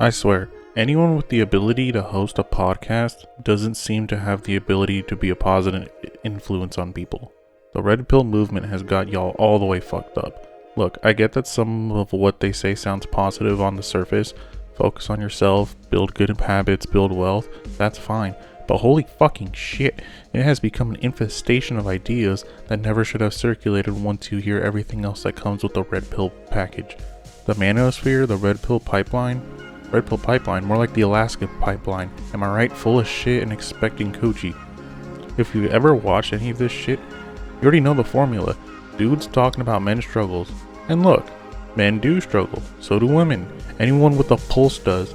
I swear, anyone with the ability to host a podcast doesn't seem to have the ability to be a positive influence on people. The red pill movement has got y'all all the way fucked up. Look, I get that some of what they say sounds positive on the surface. Focus on yourself, build good habits, build wealth. That's fine. But holy fucking shit, it has become an infestation of ideas that never should have circulated once you hear everything else that comes with the red pill package. The manosphere, the red pill pipeline, more like the Alaska pipeline. Am I right? Full of shit and expecting coochie. If you've ever watched any of this shit, you already know the formula. Dudes talking about men's struggles. And look, men do struggle. So do women. Anyone with a pulse does.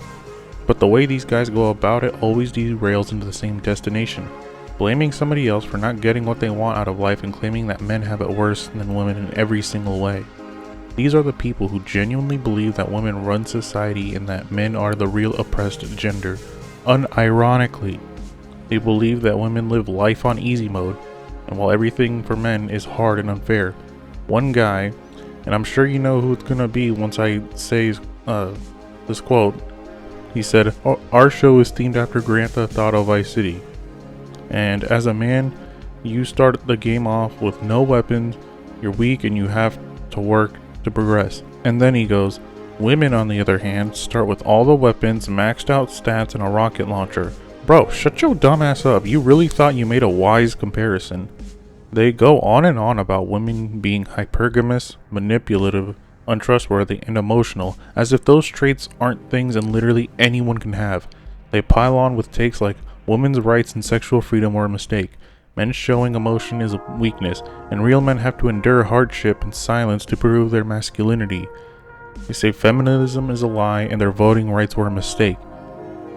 But the way these guys go about it always derails into the same destination. Blaming somebody else for not getting what they want out of life and claiming that men have it worse than women in every single way. These are the people who genuinely believe that women run society and that men are the real oppressed gender. Unironically, they believe that women live life on easy mode, and while everything for men is hard and unfair. One guy, and I'm sure you know who it's gonna be once I say this quote, he said, "Our show is themed after Grand Theft Auto Vice City. And as a man, you start the game off with no weapons, you're weak, and you have to work to progress." And then he goes, "Women, on the other hand, start with all the weapons, maxed out stats, and a rocket launcher." Bro, shut your dumb ass up. You really thought you made a wise comparison. They go on and on about women being hypergamous, manipulative, untrustworthy, and emotional, as if those traits aren't things and literally anyone can have. They pile on with takes like women's rights and sexual freedom were a mistake, men showing emotion is a weakness, and real men have to endure hardship and silence to prove their masculinity. They say feminism is a lie and their voting rights were a mistake.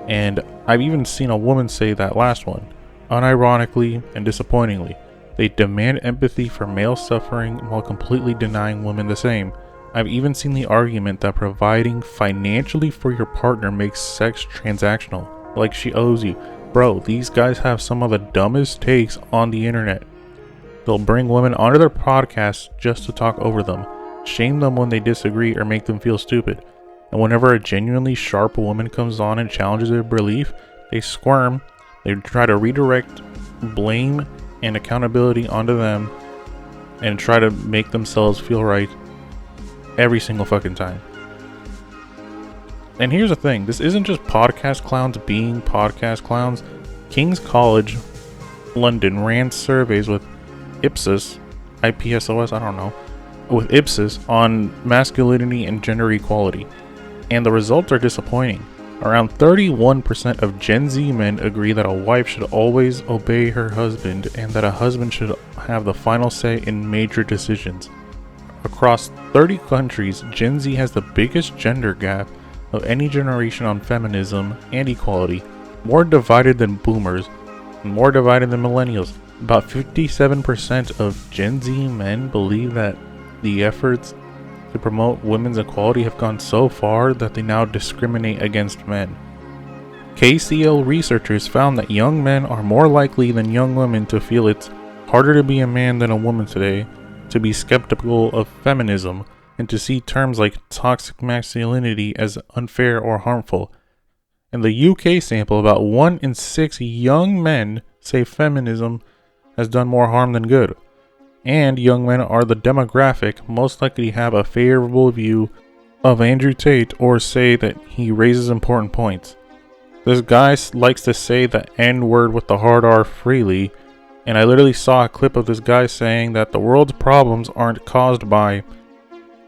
And I've even seen a woman say that last one, unironically and disappointingly. They demand empathy for male suffering while completely denying women the same. I've even seen the argument that providing financially for your partner makes sex transactional, like she owes you. Bro, these guys have some of the dumbest takes on the internet. They'll bring women onto their podcasts just to talk over them, shame them when they disagree or make them feel stupid. And whenever a genuinely sharp woman comes on and challenges their belief, they squirm, they try to redirect blame and accountability onto them and try to make themselves feel right every single fucking time. And here's the thing, this isn't just podcast clowns being podcast clowns. King's College London ran surveys with Ipsos, IPSOS, I don't know, with Ipsos on masculinity and gender equality. And the results are disappointing. Around 31% of Gen Z men agree that a wife should always obey her husband and that a husband should have the final say in major decisions. Across 30 countries, Gen Z has the biggest gender gap of any generation on feminism and equality, more divided than boomers, and more divided than millennials. About 57% of Gen Z men believe that the efforts to promote women's equality have gone so far that they now discriminate against men. KCL researchers found that young men are more likely than young women to feel it's harder to be a man than a woman today, to be skeptical of feminism, and to see terms like toxic masculinity as unfair or harmful. In the UK sample, about 1 in 6 young men say feminism has done more harm than good. And young men are the demographic most likely to have a favorable view of Andrew Tate or say that he raises important points. This guy likes to say the N-word with the hard R freely, and I literally saw a clip of this guy saying that the world's problems aren't caused by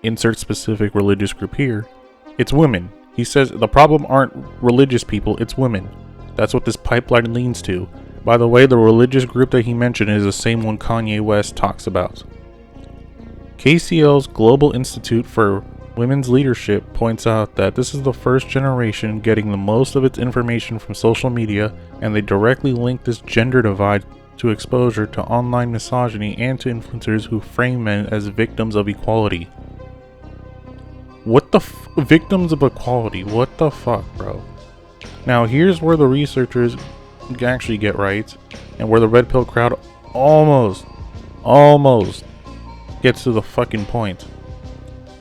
insert specific religious group here. It's women. He says the problem aren't religious people, it's women. That's what this pipeline leans to. By the way, the religious group that he mentioned is the same one Kanye West talks about. KCL's Global Institute for Women's Leadership points out that this is the first generation getting the most of its information from social media, and they directly link this gender divide to exposure to online misogyny and to influencers who frame men as victims of equality. What the victims of equality? What the fuck, bro? Now here's where the researchers actually get right, and where the red pill crowd almost gets to the fucking point.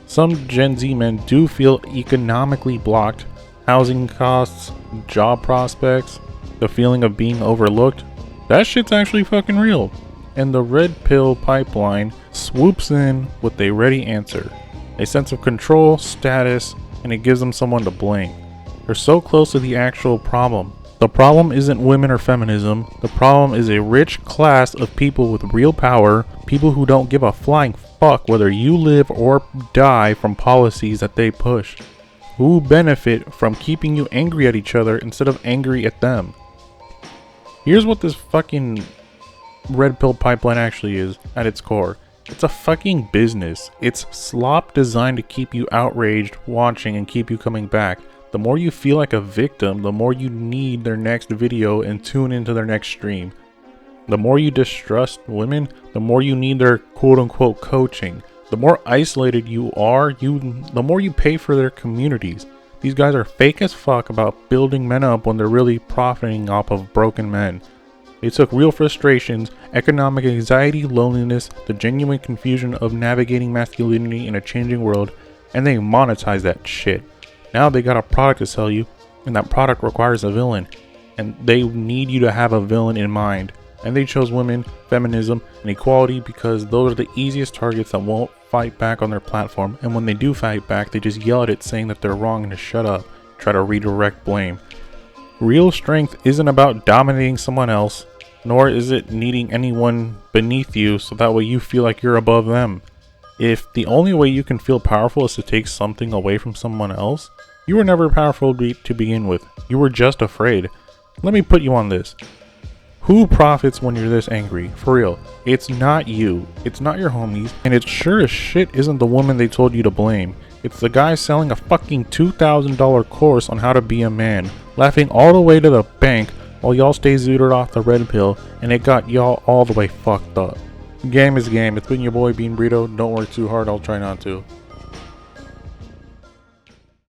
Some Gen Z men do feel economically blocked housing costs, job prospects, the feeling of being overlooked, that shit's actually fucking real. And the red pill pipeline swoops in with a ready answer, a sense of control, status, and it gives them someone to blame. They're so close to the actual problem. The problem isn't women or feminism. The problem is a rich class of people with real power, people who don't give a flying fuck whether you live or die from policies that they push, who benefit from keeping you angry at each other instead of angry at them. Here's what this fucking red pill pipeline actually is at its core. It's a fucking business. It's slop designed to keep you outraged, watching, and keep you coming back. The more you feel like a victim, the more you need their next video and tune into their next stream. The more you distrust women, the more you need their quote-unquote coaching. The more isolated you are, the more you pay for their communities. These guys are fake as fuck about building men up when they're really profiting off of broken men. They took real frustrations, economic anxiety, loneliness, the genuine confusion of navigating masculinity in a changing world, and they monetized that shit. Now they got a product to sell you, and that product requires a villain, and they need you to have a villain in mind. And they chose women, feminism, and equality because those are the easiest targets that won't fight back on their platform, and when they do fight back, they just yell at it saying that they're wrong and to shut up, try to redirect blame. Real strength isn't about dominating someone else, nor is it needing anyone beneath you so that way you feel like you're above them. If the only way you can feel powerful is to take something away from someone else, you were never powerful to begin with. You were just afraid. Let me put you on this. Who profits when you're this angry? For real. It's not you. It's not your homies. And it sure as shit isn't the woman they told you to blame. It's the guy selling a fucking $2,000 course on how to be a man, laughing all the way to the bank while y'all stay zooted off the red pill, and it got y'all all the way fucked up. Game is game. It's been your boy Bean Burrito. Don't work too hard. I'll try not to.